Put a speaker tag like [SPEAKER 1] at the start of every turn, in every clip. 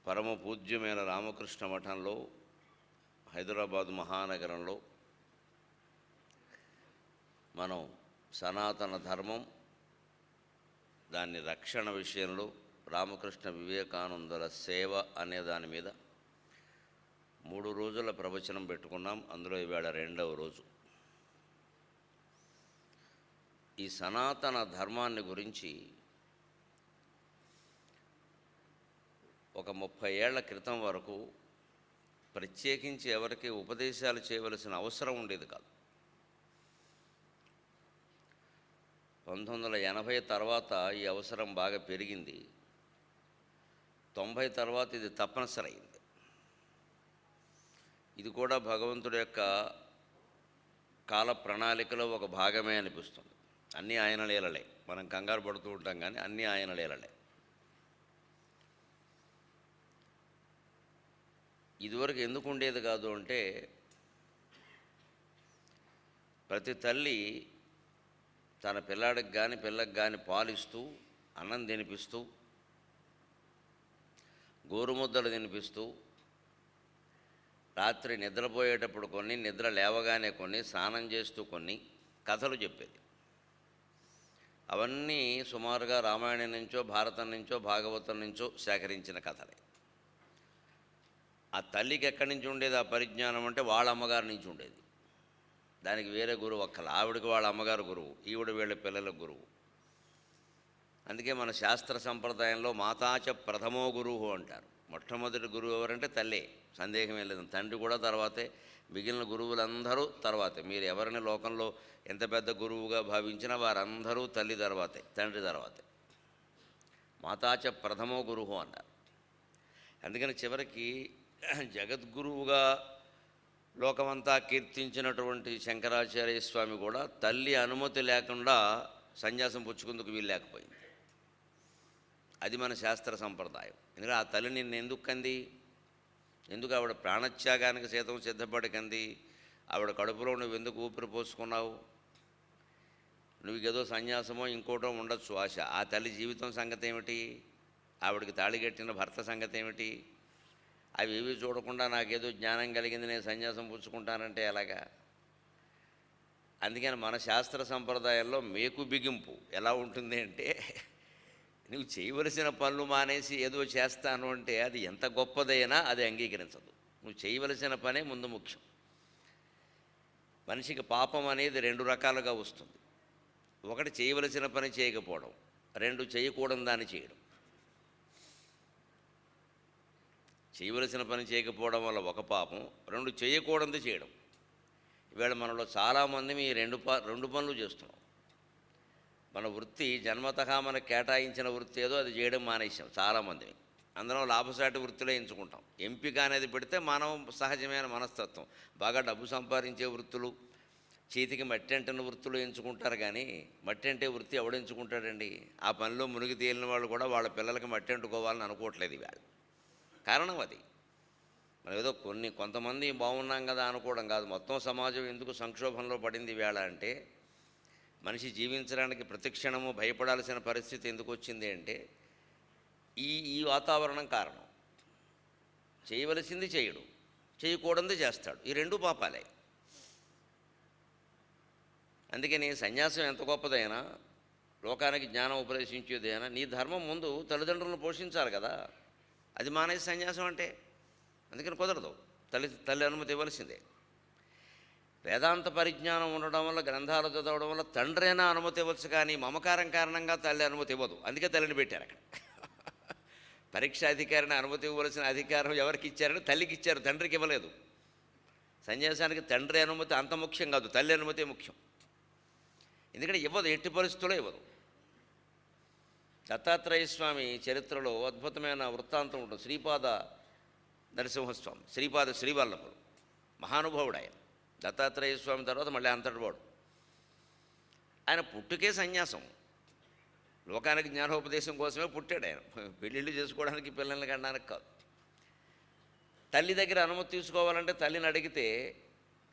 [SPEAKER 1] పరమ పూజ్యమైన రామకృష్ణ మఠంలో హైదరాబాద్ మహానగరంలో మనం సనాతన ధర్మం దాని రక్షణ విషయంలో రామకృష్ణ వివేకానందుల సేవ అనే దాని మీద 3 రోజుల ప్రవచనం పెట్టుకున్నాం. అందులో ఇవాళ 2వ రోజు. ఈ సనాతన ధర్మాన్ని గురించి ఒక 30 ఏళ్ల క్రితం వరకు ప్రత్యేకించి ఎవరికి ఉపదేశాలు చేయవలసిన అవసరం ఉండేది కాదు. 1980 తర్వాత ఈ అవసరం బాగా పెరిగింది. 90 తర్వాత ఇది తప్పనిసరి అయింది. ఇది కూడా భగవంతుడి యొక్క కాల ప్రణాళికలో ఒక భాగమే అనిపిస్తుంది. అన్నీ ఆయన లీలలే. మనం కంగారు పడుతూ ఉంటాం, కానీ అన్నీ ఆయన లీలలే. ఇదివరకు ఎందుకు ఉండేది కాదు అంటే, ప్రతి తల్లి తన పిల్లాడికి కానీ పిల్లకి కానీ పాలిస్తూ, అన్నం తినిపిస్తూ, గోరుముద్దలు తినిపిస్తూ, రాత్రి నిద్రపోయేటప్పుడు కొన్ని, నిద్ర లేవగానే కొన్ని, స్నానం చేస్తూ కొన్ని కథలు చెప్పేది. అవన్నీ సుమారుగా రామాయణం నుంచో, భారతం నుంచో, భాగవతం నుంచో సేకరించిన కథలే. ఆ తల్లికి ఎక్కడి నుంచి ఉండేది ఆ పరిజ్ఞానం అంటే, వాళ్ళ అమ్మగారి నుంచి ఉండేది. దానికి వేరే గురువు అక్కల. ఆవిడకి వాళ్ళ అమ్మగారు గురువు, ఈవిడ వీళ్ళ పిల్లలకు గురువు. అందుకే మన శాస్త్ర సంప్రదాయంలో మాతాచ ప్రథమో గురువు అంటారు. మొట్టమొదటి గురువు ఎవరంటే తల్లే, సందేహమే లేదు. తండ్రి కూడా తర్వాతే, మిగిలిన గురువులందరూ తర్వాతే. మీరు ఎవరిని లోకంలో ఎంత పెద్ద గురువుగా భావించినా వారందరూ తల్లి తర్వాతే, తండ్రి తర్వాతే. మాతాచ ప్రథమో గురువు అన్నారు. అందుకని చివరికి జగద్గురువుగా లోకమంతా కీర్తించినటువంటి శంకరాచార్య స్వామి కూడా తల్లి అనుమతి లేకుండా సన్యాసం పుచ్చుకుందుకు వీలు లేకపోయింది. అది మన శాస్త్ర సంప్రదాయం. ఎందుకంటే ఆ తల్లి నిన్ను ఎందుకు కంది? ఎందుకు ఆవిడ ప్రాణత్యాగానికి సైతం సిద్ధపడి కంది? ఆవిడ కడుపులో నువ్వు ఎందుకు ఊపిరి పోసుకున్నావు? నువ్వు ఏదో సన్యాసమో ఇంకోటో ఉండొచ్చు ఆశ. ఆ తల్లి జీవితం సంగతి ఏమిటి? ఆవిడకి తాళిగట్టిన భర్త సంగతి ఏమిటి? అవి ఏవి చూడకుండా నాకేదో జ్ఞానం కలిగింది, నేను సన్యాసం పుచ్చుకుంటానంటే ఎలాగా? అందుకని మన శాస్త్ర సంప్రదాయంలో మేకు బిగింపు ఎలా ఉంటుంది అంటే, నువ్వు చేయవలసిన పనులు మానేసి ఏదో చేస్తాను అంటే అది ఎంత గొప్పదైనా అది అంగీకరించదు. నువ్వు చేయవలసిన పనే ముందు ముఖ్యం. మనిషికి పాపం అనేది 2 రకాలుగా వస్తుంది. ఒకటి చేయవలసిన పని చేయకపోవడం, 2 చేయకూడని దాన్ని చేయడం. చేయవలసిన పని చేయకపోవడం వల్ల ఒక పాపం, 2 చేయకూడనిది చేయడం. ఈవేళ మనలో చాలామంది ఈ 2 పనులు చేస్తున్నాం. మన వృత్తి జన్మతః మనకు కేటాయించిన వృత్తి ఏదో అది చేయడం మానేసాం చాలామందిని. అందరం లాభసాటి వృత్తిలో ఎంచుకుంటాం. ఎంపిక అనేది పెడితే మనం సహజమైన మనస్తత్వం. బాగా డబ్బు సంపాదించే వృత్తులు, చేతికి మట్టి అంటిన వృత్తులు ఎంచుకుంటారు. కానీ మట్టి అంటే వృత్తి ఎవడు ఎంచుకుంటాడండి? ఆ పనిలో మునిగి తేలిన వాళ్ళు కూడా వాళ్ళ పిల్లలకి మట్టి అంటుకోవాలని అనుకోవట్లేదు ఇవాళ. కారణం అది. మనం ఏదో కొంతమంది బాగున్నాం కదా అనుకోవడం కాదు. మొత్తం సమాజం ఎందుకు సంక్షోభంలో పడింది వేళ అంటే, మనిషి జీవించడానికి ప్రతిక్షణము భయపడాల్సిన పరిస్థితి ఎందుకు వచ్చింది అంటే, ఈ వాతావరణం కారణం. చేయవలసింది చేయడు, చేయకూడనిది చేస్తాడు. ఈ 2 పాపాలే. అందుకని సన్యాసం ఎంత గొప్పదైనా, లోకానికి జ్ఞానం ఉపదేశించేదైనా, నీ ధర్మం ముందు తల్లిదండ్రులను పోషించాలి కదా. అది మానేసి సన్యాసం అంటే అందుకని కుదరదు. తల్లి అనుమతి ఇవ్వాల్సిందే. వేదాంత పరిజ్ఞానం ఉండడం వల్ల, గ్రంథాలు చదవడం వల్ల తండ్రైనా అనుమతి ఇవ్వచ్చు, కానీ మమకారం కారణంగా తల్లి అనుమతి ఇవ్వదు. అందుకే తల్లిని పెట్టారు అక్కడ. పరీక్షాధికారిని అనుమతి ఇవ్వవలసిన అధికారం ఎవరికి ఇచ్చారని తల్లికి ఇచ్చారు, తండ్రికి ఇవ్వలేదు. సన్యాసానికి తండ్రి అనుమతి అంత ముఖ్యం కాదు, తల్లి అనుమతి ముఖ్యం. ఎందుకంటే ఇవ్వదు, ఎట్టి పరిస్థితుల్లో ఇవ్వదు. దత్తాత్రేయ స్వామి చరిత్రలో అద్భుతమైన వృత్తాంతం ఉంటుంది. శ్రీపాద నరసింహస్వామి, శ్రీపాద శ్రీవల్లభుడు మహానుభావుడు ఆయన. దత్తాత్రేయ స్వామి తర్వాత మళ్ళీ అంతటివాడు. ఆయన పుట్టుకే సన్యాసం. లోకానికి జ్ఞానోపదేశం కోసమే పుట్టాడు ఆయన. పెళ్ళిళ్ళు చేసుకోవడానికి, పిల్లల్ని కనడానికి కాదు. తల్లి దగ్గర అనుమతి తీసుకోవాలంటే తల్లిని అడిగితే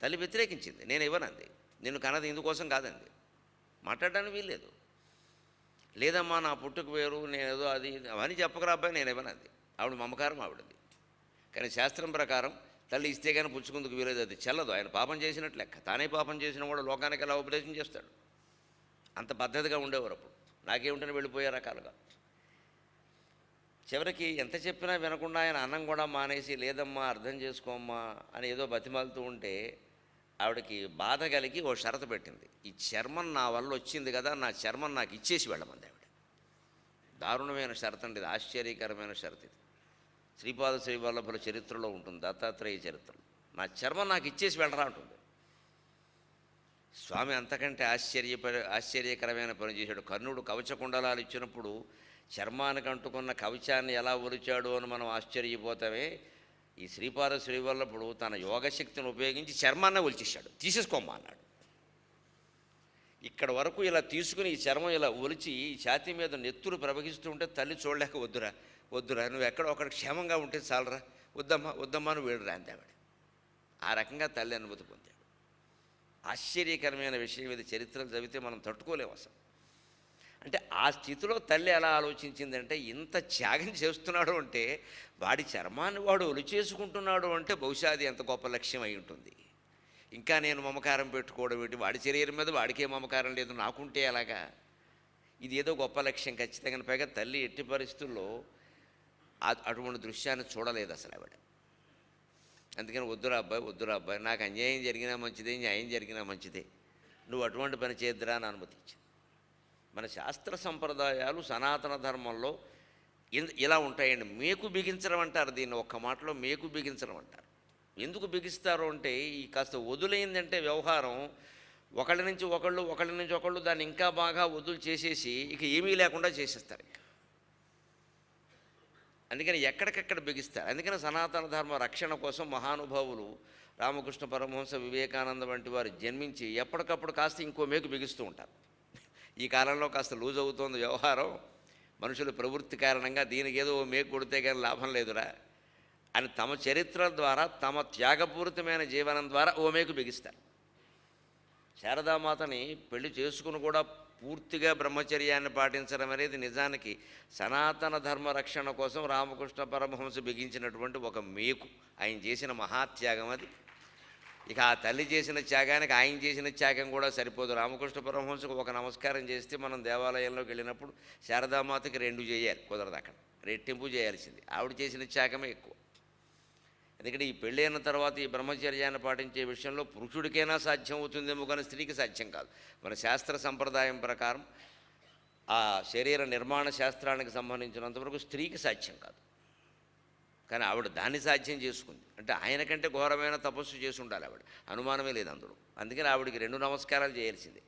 [SPEAKER 1] తల్లి వ్యతిరేకించింది. నేను ఇవ్వనంది. నిన్ను కన్నది ఇందుకోసం కాదండి, మాట్లాడడానికి వీల్లేదు. లేదమ్మా నా పుట్టుకు వేరు, నేనేదో అది అవన్నీ చెప్పకరా అబ్బాయి, నేను ఇవ్వనంది. ఆవిడ మమకారం ఆవిడది. కానీ శాస్త్రం ప్రకారం తల్లి ఇస్తే కానీ పుచ్చుకుందుకు వీలేదు, అది చెల్లదు. ఆయన పాపం చేసినట్లు లెక్క. తానే పాపం చేసిన వాడు లోకానికి ఎలా ఉపదేశం చేస్తాడు? అంత పద్ధతిగా ఉండేవారు అప్పుడు. నాకేమిటని వెళ్ళిపోయే రకాలుగా. చివరికి ఎంత చెప్పినా వినకుండా ఆయన అన్నం కూడా మానేసి, లేదమ్మా అర్థం చేసుకోమ్మా అని ఏదో బతిమాలుతూ ఉంటే ఆవిడకి బాధ కలిగి ఓ షరతు పెట్టింది. ఈ చర్మం నా వల్ల వచ్చింది కదా, నా చర్మం నాకు ఇచ్చేసి వెళ్ళమంది ఆవిడ. దారుణమైన షరతు అండి ఇది, ఆశ్చర్యకరమైన షరతు ఇది. శ్రీపాద శ్రీవల్లభుల చరిత్రలో ఉంటుంది, దత్తాత్రేయ చరిత్రలో. నా చర్మం నాకు ఇచ్చేసి వెళ్ళరా అంటుంది. స్వామి అంతకంటే ఆశ్చర్యకరమైన పని చేశాడు. కర్ణుడు కవచకుండలాలు ఇచ్చినప్పుడు చర్మానికి అంటుకున్న కవచాన్ని ఎలా ఒలిచాడు అని మనం ఆశ్చర్యపోతామే. ఈ శ్రీపాద శ్రీవల్లభుడు తన యోగశక్తిని ఉపయోగించి చర్మాన్ని ఒలిచేశాడు. తీసేసుకోమ్మా అన్నాడు. ఇక్కడ వరకు ఇలా తీసుకుని ఈ చర్మం ఇలా ఒలిచి ఈ ఛాతీ మీద నెత్తురు ప్రవహిస్తూ ఉంటే తల్లి చూడలేక, వద్దురా వద్దురా, నువ్వు ఎక్కడో ఒకటి క్షేమంగా ఉంటే చాలరా, వద్దమ్మా వద్దమ్మా నువ్వు వేడురా అంతే ఆవిడ. ఆ రకంగా తల్లి అనుమతి పొందాడు. ఆశ్చర్యకరమైన విషయం ఇది. చరిత్రలు చదివితే మనం తట్టుకోలేము అసలు. అంటే ఆ స్థితిలో తల్లి ఎలా ఆలోచించిందంటే, ఇంత త్యాగం చేస్తున్నాడు అంటే, వాడి చర్మాన్ని వాడు ఒలిచేసుకుంటున్నాడు అంటే బహుశా అది ఎంత గొప్ప లక్ష్యం అయి ఉంటుంది. ఇంకా నేను మమకారం పెట్టుకోవడం ఏంటి, వాడి శరీరం మీద వాడికే మమకారం లేదు, నాకుంటే అలాగా. ఇది ఏదో గొప్ప లక్ష్యం ఖచ్చితంగా. పైగా తల్లి ఎట్టి పరిస్థితుల్లో అటువంటి దృశ్యాన్ని చూడలేదు అసలు ఆవిడ. అందుకని వద్దురా అబ్బాయి వద్దురా అబ్బాయి, నాకు అన్యాయం జరిగినా మంచిదే, న్యాయం జరిగినా మంచిదే, నువ్వు అటువంటి పని చేద్దురా అని అనుమతించింది. మన శాస్త్ర సంప్రదాయాలు సనాతన ధర్మంలో ఇలా ఉంటాయండి. మేకు బిగించడం అంటారు దీన్ని. ఒక్క మాటలో మేకు బిగించడం అంటారు. ఎందుకు బిగిస్తారు అంటే, ఈ కాస్త వదులైందంటే వ్యవహారం ఒకళ్ళ నుంచి ఒకళ్ళు దాన్ని ఇంకా బాగా వదులు చేసేసి ఇక ఏమీ లేకుండా చేసేస్తారు. అందుకని ఎక్కడికక్కడ బిగిస్తారు. అందుకని సనాతన ధర్మ రక్షణ కోసం మహానుభావులు రామకృష్ణ పరమహంస, వివేకానంద వంటి వారు జన్మించి ఎప్పటికప్పుడు కాస్త ఇంకో మేకు బిగిస్తూ ఉంటారు. ఈ కాలంలో కాస్త లూజ్ అవుతోంది వ్యవహారం, మనుషుల ప్రవృత్తి కారణంగా దీనికి ఏదో మేకు కొడితే కానీ లాభం లేదురా అని తమ చరిత్ర ద్వారా, తమ త్యాగపూరితమైన జీవనం ద్వారా ఓ మేకు బిగిస్తారు. శారదామాతని పెళ్లి చేసుకుని కూడా పూర్తిగా బ్రహ్మచర్యాన్ని పాటించడం అనేది నిజానికి సనాతన ధర్మ రక్షణ కోసం రామకృష్ణ పరమహంస బిగించినటువంటి ఒక మేకు. ఆయన చేసిన మహాత్యాగం అది. ఇక ఆ తల్లి చేసిన త్యాగానికి ఆయన చేసిన త్యాగం కూడా సరిపోదు. రామకృష్ణ పరమహంసకు ఒక నమస్కారం చేస్తే మనం దేవాలయంలోకి వెళ్ళినప్పుడు శారదామాతకి 2 చేయాలి, కుదరదు. అక్కడ రెట్టింపు చేయాల్సింది. ఆవిడ చేసిన త్యాగమే ఎక్కువ. ఎందుకంటే ఈ పెళ్ళైన తర్వాత ఈ బ్రహ్మచర్యాన్ని పాటించే విషయంలో పురుషుడికైనా సాధ్యం అవుతుందేమో కానీ స్త్రీకి సాధ్యం కాదు. మన శాస్త్ర సంప్రదాయం ప్రకారం ఆ శరీర నిర్మాణ శాస్త్రానికి సంబంధించినంతవరకు స్త్రీకి సాధ్యం కాదు. కానీ ఆవిడ దాన్ని సాధ్యం చేసుకుంది. అంటే ఆయన కంటే ఘోరమైన తపస్సు చేసి ఉండాలి ఆవిడ, అనుమానమే లేదు అందులో. అందుకని ఆవిడికి 2 నమస్కారాలు చేయాల్సిందే.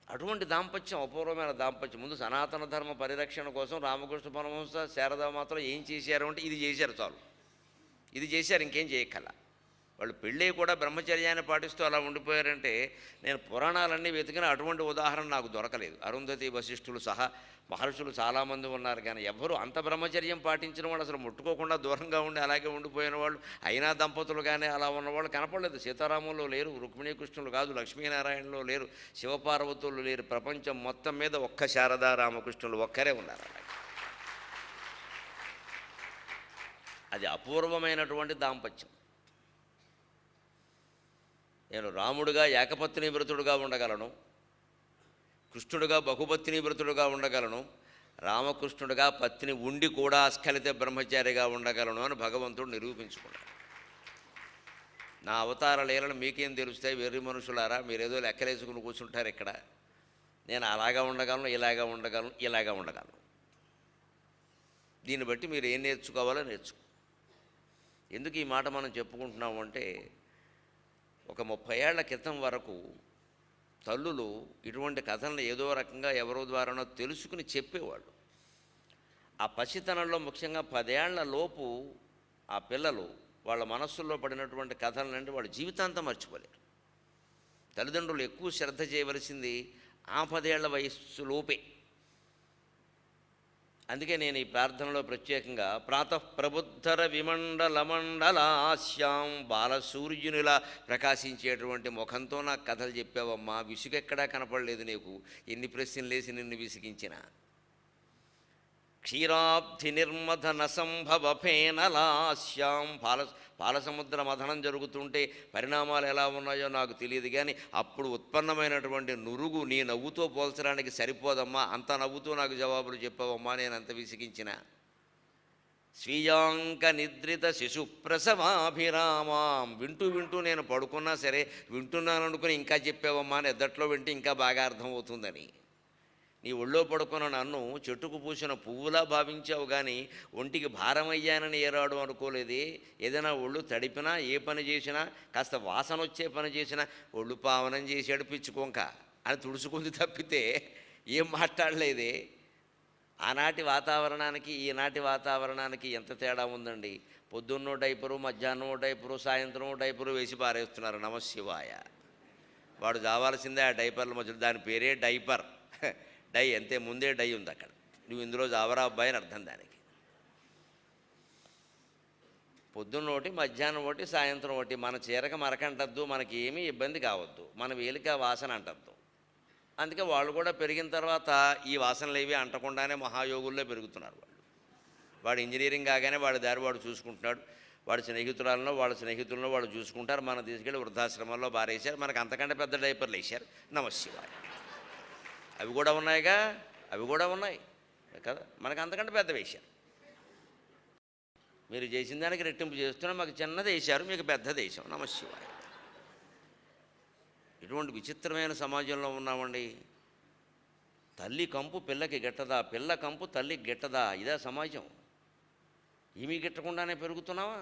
[SPEAKER 1] అటువంటి దాంపత్యం అపూర్వమైన దాంపత్యం. ముందు సనాతన ధర్మ పరిరక్షణ కోసం రామకృష్ణ పరమహంస, శారదామాతలు ఏం చేశారు అంటే ఇది చేశారు చాలు. ఇది చేశారు, ఇంకేం చేయక్కల. వాళ్ళు పెళ్ళి కూడా బ్రహ్మచర్యాన్ని పాటిస్తూ అలా ఉండిపోయారంటే, నేను పురాణాలన్నీ వెతికిన అటువంటి ఉదాహరణ నాకు దొరకలేదు. అరుంధతి వశిష్ఠులు సహా మహర్షులు చాలామంది ఉన్నారు, కానీ ఎవరు అంత బ్రహ్మచర్యం పాటించిన వాళ్ళు, అసలు ముట్టుకోకుండా దూరంగా ఉండి అలాగే ఉండిపోయిన వాళ్ళు, అయినా దంపతులు కానీ అలా ఉన్నవాళ్ళు కనపడలేదు. సీతారాముల్లో లేరు, రుక్మిణీకృష్ణులు కాదు, లక్ష్మీనారాయణలో లేరు, శివపార్వతులు లేరు. ప్రపంచం మొత్తం మీద ఒక్క శారదా రామకృష్ణులు ఒక్కరే ఉన్నారు. అది అపూర్వమైనటువంటి దాంపత్యం. నేను రాముడుగా ఏకపత్ని వ్రతుడుగా ఉండగలను, కృష్ణుడుగా బహుపత్ని వ్రతుడుగా ఉండగలను, రామకృష్ణుడుగా పత్ని ఉండి కూడా అస్ఖలిత బ్రహ్మచారిగా ఉండగలను అని భగవంతుడు నిరూపించుకున్నాడు. నా అవతార లీలను మీకేం తెలుస్తాయి వెర్రి మనుషులారా, మీరేదో లెక్కలేసుకుని కూర్చుంటారు ఇక్కడ. నేను అలాగా ఉండగలను, ఇలాగా ఉండగలను, ఇలాగా ఉండగలను. దీన్ని బట్టి మీరు ఏం నేర్చుకోవాలో నేర్చుకో. ఎందుకు ఈ మాట మనం చెప్పుకుంటున్నాము అంటే, ఒక 30 ఏళ్ల క్రితం వరకు తల్లులు ఇటువంటి కథలను ఏదో రకంగా ఎవరో ద్వారానో తెలుసుకుని చెప్పేవాళ్ళు. ఆ పసితనంలో ముఖ్యంగా 10 ఏళ్ల లోపు ఆ పిల్లలు వాళ్ళ మనస్సుల్లో పడినటువంటి కథలనంటే వాళ్ళు జీవితాంతం మర్చిపోలేరు. తల్లిదండ్రులు ఎక్కువ శ్రద్ధ చేయవలసింది ఆ 10 ఏళ్ల వయస్సులోపే. అందుకే నేను ఈ ప్రార్థనలో ప్రత్యేకంగా ప్రాతః ప్రబుద్ధర విమండలమండలాస్యాం, బాలసూర్యునిలా ప్రకాశించేటువంటి ముఖంతో నాకు కథలు చెప్పావమ్మా, విసుగెక్కడా కనపడలేదు నీకు, ఎన్ని ప్రశ్నలు వేసి నిన్ను విసిగించినా. క్షీరాబ్ధి నిర్మథన సంభవ ఫేనలాస్యాం. పాలసముద్ర మథనం జరుగుతుంటే పరిణామాలు ఎలా ఉన్నాయో నాకు తెలియదు, కానీ అప్పుడు ఉత్పన్నమైనటువంటి నురుగు నీ నవ్వుతో పోల్చడానికి సరిపోదమ్మా, అంత నవ్వుతూ నాకు జవాబులు చెప్పావమ్మా, నేను అంత విసిగించిన. స్వీయాంక నిద్రిత శిశు ప్రసవాభిరామాం. వింటూ వింటూ నేను పడుకున్నా సరే వింటున్నాను అనుకుని ఇంకా చెప్పావమ్మా, నిద్దట్లో వింటే ఇంకా బాగా అర్థమవుతుందని. నీ ఒళ్ళో పడుకున్న నన్ను చెట్టుకు పూసిన పువ్వులా భావించావు, కానీ ఒంటికి భారమయ్యానని ఏరాడు అనుకోలేదే. ఏదైనా ఒళ్ళు తడిపినా, ఏ పని చేసినా, కాస్త వాసన వచ్చే పని చేసినా ఒళ్ళు పావనం చేసాడు పిచ్చుకోంక అని తుడుచుకుంది తప్పితే ఏం మాట్లాడలేదే. ఆనాటి వాతావరణానికి ఈనాటి వాతావరణానికి ఎంత తేడా ఉందండి. పొద్దున్నో డైపరు, మధ్యాహ్నం డైపరు, సాయంత్రం డైపరు వేసి పారేస్తున్నారు. నమశివాయ. వాడు చావాల్సిందే ఆ డైపర్ల మధ్యలో. దాని పేరే డైపర్. డై అంతే, ముందే డై ఉంది అక్కడ. నువ్వు ఇందులో చావరా అబ్బాయి అని అర్థం దానికి. పొద్దున్న ఒకటి, మధ్యాహ్నం ఒకటి, సాయంత్రం ఒకటి. మన చీరక మరకంటద్దు, మనకి ఏమీ ఇబ్బంది కావద్దు, మన వేలిక వాసన అంటద్దు. అందుకే వాళ్ళు కూడా పెరిగిన తర్వాత ఈ వాసనలు ఏవి అంటకుండానే మహాయోగుల్లో పెరుగుతున్నారు వాళ్ళు. వాడు ఇంజనీరింగ్ కాగానే వాడి దారి వాడు చూసుకుంటున్నాడు. వాడి స్నేహితురాలను, వాళ్ళ స్నేహితులను వాళ్ళు చూసుకుంటారు. మనం తీసుకెళ్ళి వృద్ధాశ్రమంలో బారేశారు. మనకు అంతకంటే పెద్ద డైపర్లు వేశారు. నమశివాయ. అవి కూడా ఉన్నాయిగా, అవి కూడా ఉన్నాయి కదా, మనకు అంతకంటే పెద్ద వేశారు. మీరు చేసిన దానికి రెట్టింపు చేస్తున్నా, మాకు చిన్నది వేశారు, మీకు పెద్దది వేసాం. నమశివాయ. ఇటువంటి విచిత్రమైన సమాజంలో ఉన్నామండి. తల్లి కంపు పిల్లకి గిట్టదా, పిల్ల కంపు తల్లికి గిట్టదా? ఇదే సమాజం. ఏమీ గిట్టకుండానే పెరుగుతున్నావా?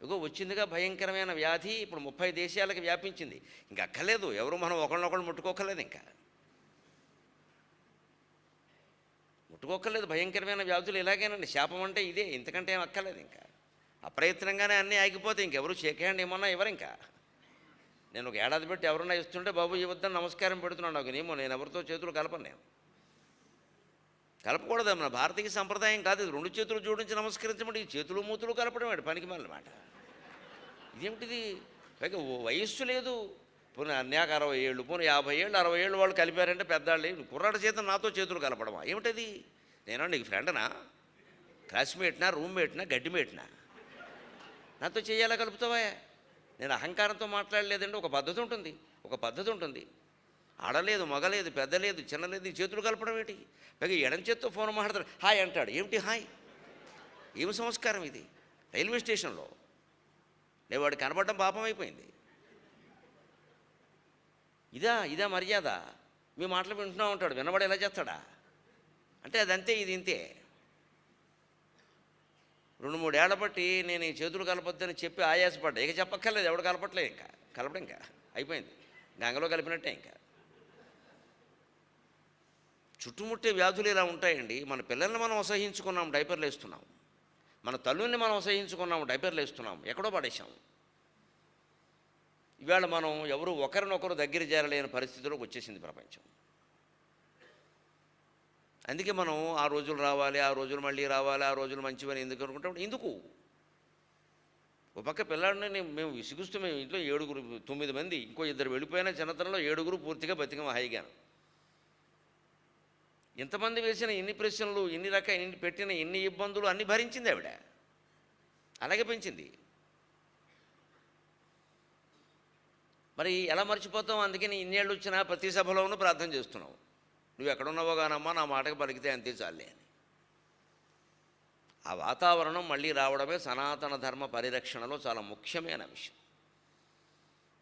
[SPEAKER 1] ఇగో వచ్చిందిగా భయంకరమైన వ్యాధి, ఇప్పుడు 30 దేశాలకు వ్యాపించింది. ఇంక అక్కర్లేదు, ఎవరు మనం ఒకళ్ళనొకళ్ళు ముట్టుకోకర్లేదు, ఇంకా ముట్టుకోకర్లేదు. భయంకరమైన వ్యాధులు ఇలాగేనండి. శాపం అంటే ఇదే, ఇంతకంటే ఏం అక్కర్లేదు. ఇంకా అప్రయత్నంగానే అన్నీ ఆగిపోతే ఇంకెవరు షేక్ హ్యాండ్ ఏమన్నా ఎవరు. ఇంకా నేను ఒక ఏడాది పెట్టి ఎవరన్నా ఇస్తుంటే బాబు ఇవ్వద్దని నమస్కారం పెడుతున్నాను. నాకు నేమో, నేను ఎవరితో చేతులు కలపను. నేను కలపకూడదు, మన భారతీయ సంప్రదాయం కాదు ఇది. 2 చేతులు జోడించి నమస్కరించమంటే ఈ చేతులు మూతులు కలపడం ఏంటి, పనికి మాలినమాట. ఇదేమిటిది? పైగా వయస్సు లేదు. పోనీ అన్యాక 60 ఏళ్ళు, పోనీ 50 ఏళ్ళు, 60 ఏళ్ళు వాళ్ళు కలిపారంటే పెద్దాళ్ళు. కుర్రాడి చేత నాతో చేతులు కలపడమా ఏమిటది? నేనా నీకు ఫ్రెండ్నా, క్లాస్మేట్నా, రూమ్మేట్నా, గడ్డిమేట్నా? నాతో చేయాలా కలుపుతావా? నేను అహంకారంతో మాట్లాడలేదండి. ఒక పద్ధతి ఉంటుంది, ఒక పద్ధతి ఉంటుంది. ఆడలేదు, మగలేదు, పెద్దలేదు, చిన్నలేదు, ఈ చేతులు కలపడం ఏంటి? పైగా ఎడం చేత్తో ఫోన్ మాట్లాడతాడు, హాయ్ అంటాడు. ఏమిటి హాయ్? ఏమి సంస్కారం ఇది? రైల్వే స్టేషన్లో నేను వాడు కనబడడం పాపం అయిపోయింది. ఇదా మర్యాద? మీ మాటలు వింటున్నా ఉంటాడు, వినబడి ఎలా చేస్తాడా? అంటే అదంతే, ఇది ఇంతే. 2-3 ఏళ్ల బట్టి నేను ఈ చేతులు కలపొద్దని చెప్పి ఆయాసపడ్డా. ఇక చెప్పక్కర్లేదు, ఎవడు కలపట్లేదు. ఇంకా కలపడం ఇంకా అయిపోయింది, గంగలో కలిపినట్టే. ఇంకా చుట్టుముట్టే వ్యాధులు ఇలా ఉంటాయండి. మన పిల్లల్ని మనం అసహించుకున్నాం, డైపర్లు వేస్తున్నాం. మన తల్లుల్ని మనం అసహించుకున్నాం, డైపర్లు వేస్తున్నాం, ఎక్కడో పడేసాం. ఇవాళ మనం ఎవరు ఒకరినొకరు దగ్గర చేరలేని పరిస్థితిలోకి వచ్చేసింది ప్రపంచం. అందుకే మనం ఆ రోజులు రావాలి, ఆ రోజులు మళ్ళీ రావాలి, ఆ రోజులు మంచివని ఎందుకు అనుకుంటాం? ఎందుకు? ఒక పక్క పిల్లాడిని మేము విసిగిస్తూ, మేము ఇంట్లో 9 మంది, ఇంకో 2 వెళ్ళిపోయినా చిన్నతనంలో 7 పూర్తిగా బతికం హాయిగాను. ఇంతమంది వేసిన ఎన్ని ప్రశ్నలు, ఇన్ని పెట్టిన ఎన్ని ఇబ్బందులు అన్నీ భరించింది ఆవిడ. అలాగే పెంచింది. మరి ఎలా మర్చిపోతాం? అందుకని ఇన్నేళ్ళు వచ్చినా ప్రతి సభలోనూ ప్రార్థన చేస్తున్నావు, నువ్వు ఎక్కడున్నావో కానమ్మా నా మాటకు పలికితే అంతే చాలే అని. ఆ వాతావరణం మళ్ళీ రావడమే సనాతన ధర్మ పరిరక్షణలో చాలా ముఖ్యమైన విషయం.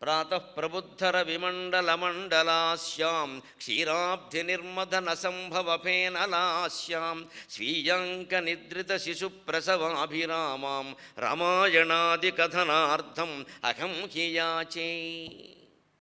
[SPEAKER 1] ప్రాతః ప్రబుద్ధర విమండలమండలాస్యాం క్షీరాబ్ధి నిర్మదన సంభవ ఫేనలాస్యాం స్వీయంక నిద్రిత శిశు ప్రసవాభిరామాం రామాయణాది కథనార్థం అహం హి యాచే.